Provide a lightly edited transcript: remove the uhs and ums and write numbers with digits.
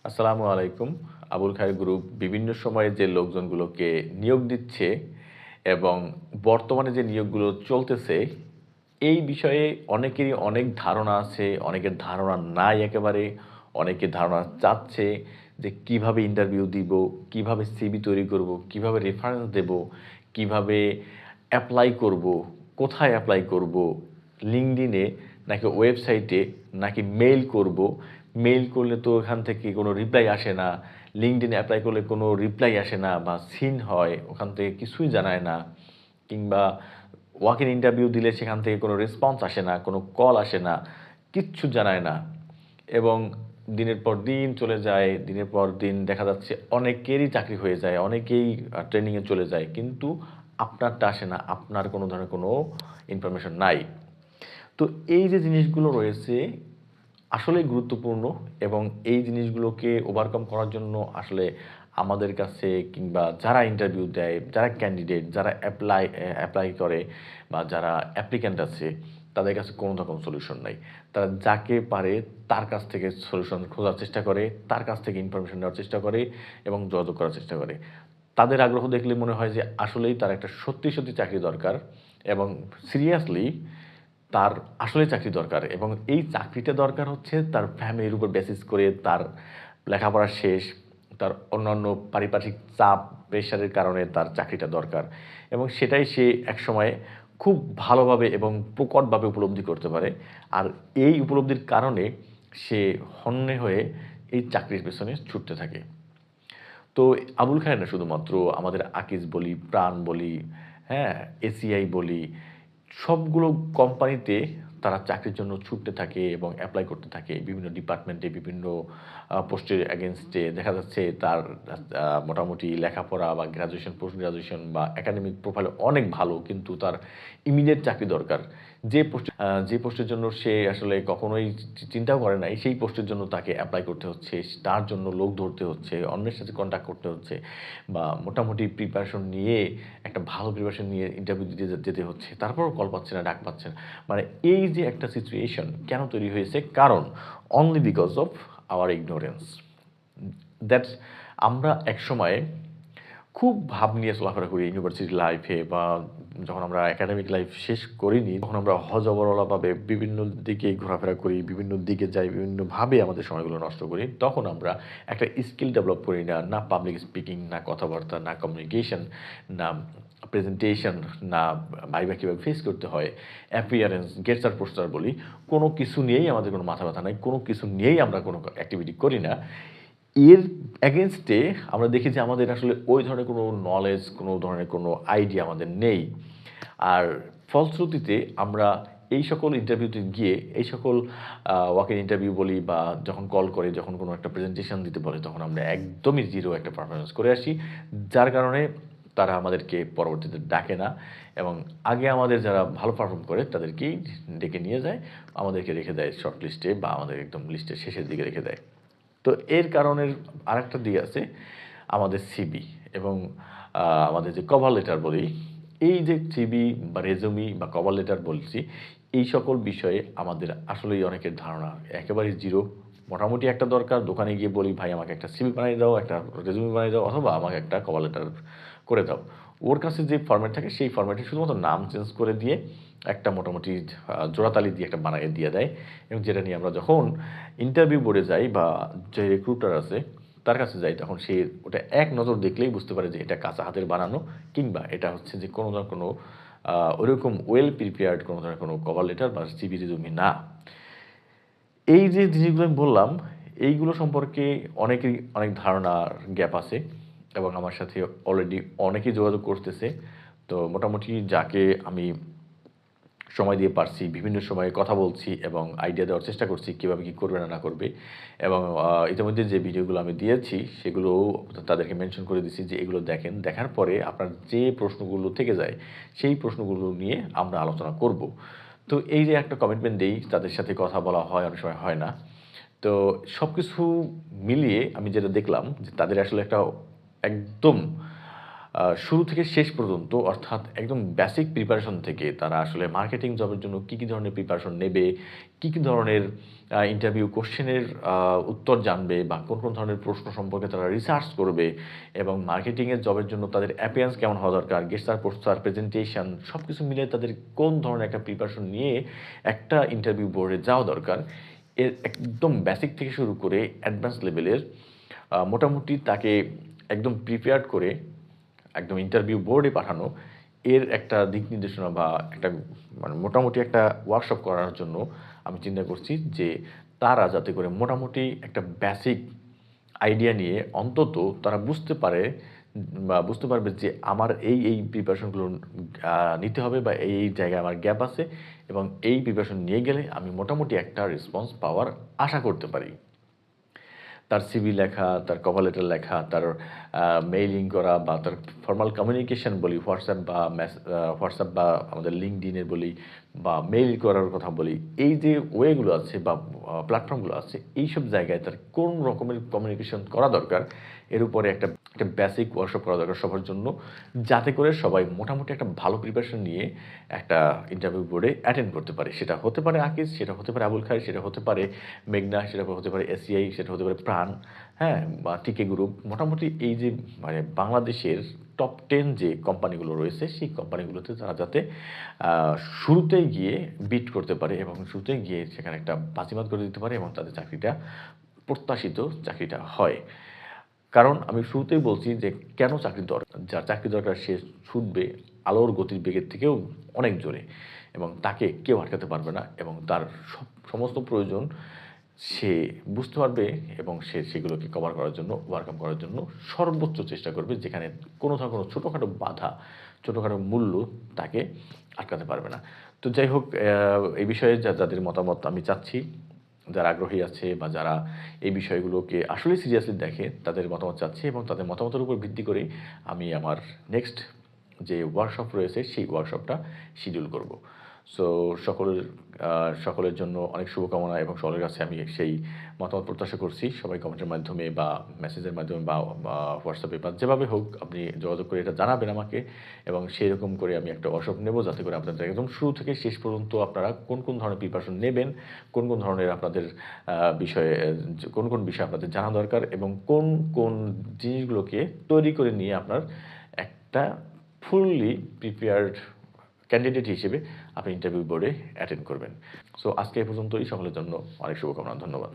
আসসালামু আলাইকুম। আবুল খায়ের গ্রুপ বিভিন্ন সময়ে যে লোকজনগুলোকে নিয়োগ দিচ্ছে এবং বর্তমানে যে নিয়োগগুলো চলতেছে, এই বিষয়ে অনেকেরই অনেক ধারণা আছে, অনেকের ধারণা নাই একেবারে। অনেকে ধারণা চাচ্ছে যে কিভাবে ইন্টারভিউ দিব, কিভাবে সিভি তৈরি করব, কিভাবে রেফারেন্স দেব, কিভাবে এপ্লাই করব, কোথায় এপ্লাই করব, LinkedIn এ নাকি ওয়েবসাইটে নাকি মেইল করব। মেইল করলে তো ওখান থেকে কোনো রিপ্লাই আসে না। LinkedIn এ এপ্লাই করলে কোনো রিপ্লাই আসে না বা সিন হয়, ওখান থেকে কিছুই জানায় না। কিংবা ওয়াক ইন ইন্টারভিউ দিলে সেখান থেকে কোনো রেসপন্স আসে না, কোনো কল আসে না, কিচ্ছু জানায় না। এবং দিনের পর দিন চলে যায়, দিনের পর দিন দেখা যাচ্ছে অনেকেরই চাকরি হয়ে যায়, অনেকেই ট্রেনিংয়ে চলে যায়। কিন্তু আপনারটা আসে না, আপনার কোনো ধরনের কোনো ইনফরমেশন নাই। তো এই যে জিনিসগুলো রয়েছে আসলেই গুরুত্বপূর্ণ এবং এই জিনিসগুলোকে ওভারকাম করার জন্য আসলে আমাদের কাছে কিংবা যারা ইন্টারভিউ দেয়, যারা ক্যান্ডিডেট, যারা অ্যাপ্লাই করে বা যারা অ্যাপ্লিক্যান্ট আছে, তাদের কাছে কোনো রকম সলিউশন নাই। তারা যাকে পারে তার কাছ থেকে সলিউশন খোঁজার চেষ্টা করে, তার কাছ থেকে ইনফরমেশন নেওয়ার চেষ্টা করে এবং যোগাযোগ করার চেষ্টা করে। তাদের আগ্রহ দেখলে মনে হয় যে আসলেই তার একটা সত্যি, সত্যি চাকরি দরকার এবং সিরিয়াসলি তার আসলে চাকরি দরকার এবং এই চাকরিটা দরকার হচ্ছে তার ফ্যামিলির উপর বেসিস করে, তার লেখাপড়া শেষ, তার অন্যান্য পারিপার্শ্বিক চাপ, প্রেশারের কারণে তার চাকরিটা দরকার এবং সেটাই সে একসময় খুব ভালোভাবে এবং প্রকটভাবে উপলব্ধি করতে পারে। আর এই উপলব্ধির কারণে সে হন্যে হয়ে এই চাকরির পেছনে ছুটতে থাকে। তো আবুল খায়ের না শুধুমাত্র আমাদের আকিজ বলি, প্রাণ বলি, হ্যাঁ? এসিআই বলি, সবগুলো কোম্পানিতে তারা চাকরির জন্য ছুটতে থাকে এবং এপ্লাই করতে থাকে। বিভিন্ন ডিপার্টমেন্টে বিভিন্ন পোস্টের এগেইনস্টে দেখা যাচ্ছে তার মোটামুটি লেখাপড়া বা গ্র্যাজুয়েশন, পোস্ট গ্র্যাজুয়েশন বা একাডেমিক প্রোফাইল অনেক ভালো। কিন্তু তার ইমিডিয়েট চাকরি দরকার। যে পোস্টের জন্য সে আসলে কখনোই চিন্তাও করে নাই, সেই পোস্টের জন্য তাকে এপ্লাই করতে হচ্ছে। তার জন্য লোক ধরতে হচ্ছে, অন্যের সাথে কনট্যাক্ট করতে হচ্ছে বা মোটামুটি প্রিপারেশন নিয়ে একটা ভালো প্রিপারেশন নিয়ে ইন্টারভিউ দিতে যেতে হচ্ছে। তারপরও কল পাচ্ছে না, ডাক পাচ্ছে না। মানে এই যে একটা সিচুয়েশন কেন তৈরি হয়েছে? কারণ only because of our ignorance. That's আমরা একসময়ে খুব ভাব নিয়ে চলাফেরা করি ইউনিভার্সিটি লাইফে বা যখন আমরা একাডেমিক লাইফ শেষ করিনি, তখন আমরা হযবরলভাবে বিভিন্ন দিকে ঘোরাফেরা করি, বিভিন্ন দিকে যাই, বিভিন্নভাবে আমাদের সময়গুলো নষ্ট করি। তখন আমরা একটা স্কিল ডেভেলপ করি না। না পাবলিক স্পিকিং, না কথাবার্তা, না কমিউনিকেশন, না প্রেজেন্টেশন, না ভাইভা কিভাবে ফেস করতে হয়, অ্যাপিয়ারেন্স, গেটস পোস্টার বলি। কোনো কিছু নিয়েই আমাদের কোনো মাথা ব্যথা নাই। কোনো কিছু নিয়েই আমরা কোনো অ্যাক্টিভিটি করি না। এর এগেইনস্টে আমরা দেখি যে আমাদের আসলে ওই ধরনের কোনো নলেজ, কোনো ধরনের কোনো আইডিয়া আমাদের নেই। আর ফলশ্রুতিতে আমরা এই সকল ইন্টারভিউতে গিয়ে এই সকল ওয়াক ইন ইন্টারভিউ বলি বা যখন কল করে, যখন কোনো একটা প্রেজেন্টেশন দিতে বলে, তখন আমরা একদমই জিরো একটা পারফরম্যান্স করে আসি। যার কারণে তারা আমাদেরকে পরবর্তীতে ডাকে না এবং আগে আমাদের যারা ভালো পারফর্ম করে তাদেরকেই ডেকে নিয়ে যায়, আমাদেরকে রেখে দেয় শর্ট লিস্টে বা আমাদের একদম লিস্টের শেষের দিকে রেখে দেয়। তো এর কারণের আরেকটা দিক আছে আমাদের সিভি এবং আমাদের যে কভার লেটার বলি, এই যে সিভি বা রেজুমি বা কভার লেটার বলছি, এই সকল বিষয়ে আমাদের আসলেই অনেকের ধারণা একেবারেই জিরো। মোটামুটি একটা দরকার, দোকানে গিয়ে বলি, "ভাই আমাকে একটা সিভি বানিয়ে দাও, একটা রেজুমি বানিয়ে দাও অথবা আমাকে একটা কভার লেটার করে দাও।" ওর কাছে যে ফরম্যাট থাকে সেই ফরম্যাটে শুধুমাত্র নাম চেঞ্জ করে দিয়ে একটা মোটামুটি জোড়াতালি দিয়ে একটা বানিয়ে দিয়ে দেয় এবং যেটা নিয়ে আমরা যখন ইন্টারভিউ বোর্ডে যাই বা যে রিক্রুটার আছে তার কাছে যাই, তখন সে ওটা এক নজর দেখলেই বুঝতে পারে যে এটা কাঁচা হাতের বানানো কিংবা এটা হচ্ছে যে কোনো না কোনো ওইরকম ওয়েল প্রিপেয়ার্ড কোনো ধরনের কোনো কভার লেটার বা সিভি রেজুমি না। এই যে জিনিসগুলো আমি বললাম, এইগুলো সম্পর্কে অনেকেরই অনেক ধারণার গ্যাপ আছে এবং আমার সাথে অলরেডি অনেকেই যোগাযোগ করতেছে। তো মোটামুটি যাকে আমি সময় দিয়ে পারছি, বিভিন্ন সময়ে কথা বলছি এবং আইডিয়া দেওয়ার চেষ্টা করছি কীভাবে কী করবে না করবে এবং ইতিমধ্যে যে ভিডিওগুলো আমি দিয়েছি সেগুলোও তাদেরকে মেনশন করে দিছি যে এগুলো দেখেন। দেখার পরে আপনার যে প্রশ্নগুলো থেকে যায় সেই প্রশ্নগুলো নিয়ে আমরা আলোচনা করব। তো এই যে একটা কমিটমেন্ট দেই, তাদের সাথে কথা বলা হয়, অনেক সময় হয় না। তো সবকিছু মিলিয়ে আমি যেটা দেখলাম যে তাদের আসলে একটা একদম শুরু থেকে শেষ পর্যন্ত অর্থাৎ একদম বেসিক প্রিপারেশন থেকে তারা আসলে মার্কেটিং জবের জন্য কী ধরনের প্রিপারেশন নেবে, কী ধরনের ইন্টারভিউ কোশ্চেনের উত্তর জানবে বা কোন ধরনের প্রশ্ন সম্পর্কে তারা রিসার্চ করবে এবং মার্কেটিংয়ের জবের জন্য তাদের অ্যাপিয়ারেন্স কেমন হওয়া দরকার, guest sir, post sir, presentation সব কিছু মিলে তাদের কোন ধরনের একটা প্রিপারেশন নিয়ে একটা ইন্টারভিউ বোর্ডে যাওয়া দরকার, এর একদম বেসিক থেকে শুরু করে অ্যাডভান্স লেভেলের মোটামুটি তাকে একদম প্রিপেয়ার্ড করে একদম ইন্টারভিউ বোর্ডে পাঠানো, এর একটা দিক নির্দেশনা বা একটা মানে মোটামুটি একটা ওয়ার্কশপ করার জন্য আমি চিন্তা করছি যে তারা যাতে করে মোটামুটি একটা বেসিক আইডিয়া নিয়ে অন্তত তারা বুঝতে পারে বা বুঝতে পারবে যে আমার এই প্রিপারেশনগুলো নিতে হবে বা এই জায়গায় আমার গ্যাপ আছে এবং এই প্রিপারেশন নিয়ে গেলে আমি মোটামুটি একটা রেসপন্স পাওয়ার আশা করতে পারি। তার সিভি লেখা, তার কভার লেটার লেখা, তার মেইলিং করা বা তার ফর্মাল কমিউনিকেশন বলি, হোয়াটসঅ্যাপ বা আমাদের লিঙ্কডইনের বলি বা মেইল করার কথা বলি, এই যে ওয়েগুলো আছে বা প্ল্যাটফর্মগুলো আছে, এইসব জায়গায় তার কোন রকমের কমিউনিকেশন করা দরকার, এর উপরে একটা বেসিক ওয়ার্কশপ করা দরকার সবার জন্য, যাতে করে সবাই মোটামুটি একটা ভালো প্রিপারেশন নিয়ে একটা ইন্টারভিউ বোর্ডে অ্যাটেন্ড করতে পারে। সেটা হতে পারে আকিজ, সেটা হতে পারে আবুল খায়ের, সেটা হতে পারে মেঘনা, সেটা হতে পারে এসিআই, সেটা হতে পারে প্রাণ, হ্যাঁ, বা টিকে গ্রুপ। মোটামুটি এই যে মানে বাংলাদেশের টপ 10 যে কোম্পানিগুলো রয়েছে সেই কোম্পানিগুলোতে তারা যাতে শুরুতেই গিয়ে বিট করতে পারে এবং শুরুতেই গিয়ে সেখানে একটা বাজিমাত করে দিতে পারে এবং তাদের চাকরিটা প্রত্যাশিত চাকরিটা হয়। কারণ আমি শুরুতেই বলছি যে কেন চাকরি দরকার, যার চাকরি দরকার সে ছুটবে আলোর গতির বেগের থেকেও অনেক জোরে এবং তাকে কেউ আটকাতে পারবে না এবং তার সমস্ত প্রয়োজন সে বুঝতে পারবে এবং সে সেগুলোকে কভার করার জন্য, ওভারকাম করার জন্য সর্বোচ্চ চেষ্টা করবে, যেখানে কোনো ধরনের কোনো ছোটোখাটো বাধা, ছোটোখাটো মূল্য তাকে আটকাতে পারবে না। তো যাই হোক, এই বিষয়ে যাদের মতামত আমি চাচ্ছি, যারা আগ্রহী আছে বা যারা এই বিষয়গুলোকে আসলে সিরিয়াসলি দেখে তাদের মতামত চাচ্ছি এবং তাদের মতামতের উপর ভিত্তি করেই আমি আমার নেক্সট যে ওয়ার্কশপ রয়েছে সেই ওয়ার্কশপটা শিডিউল করব। সো সকলের জন্য অনেক শুভকামনা এবং সকলের কাছে আমি সেই মতামত প্রত্যাশা করছি। সবাই কমেন্টের মাধ্যমে বা মেসেজের মাধ্যমে বা হোয়াটসঅ্যাপে বা যেভাবে হোক আপনি যোগাযোগ করে এটা জানাবেন আমাকে এবং সেই রকম করে আমি একটা ওয়ার্কশপ নেব, যাতে করে আপনাদের একদম শুরু থেকে শেষ পর্যন্ত আপনারা কোন ধরনের প্রিপারেশন নেবেন, কোন ধরনের আপনাদের বিষয়ে কোন বিষয়ে আপনাদের জানা দরকার এবং কোন জিনিসগুলোকে তৈরি করে নিয়ে আপনার একটা ফুললি প্রিপেয়ার্ড ক্যান্ডিডেট হিসেবে আপনি ইন্টারভিউ বোর্ডে অ্যাটেন্ড করবেন। সো আজকে এ পর্যন্তই। সকলের জন্য অনেক শুভকামনা। ধন্যবাদ।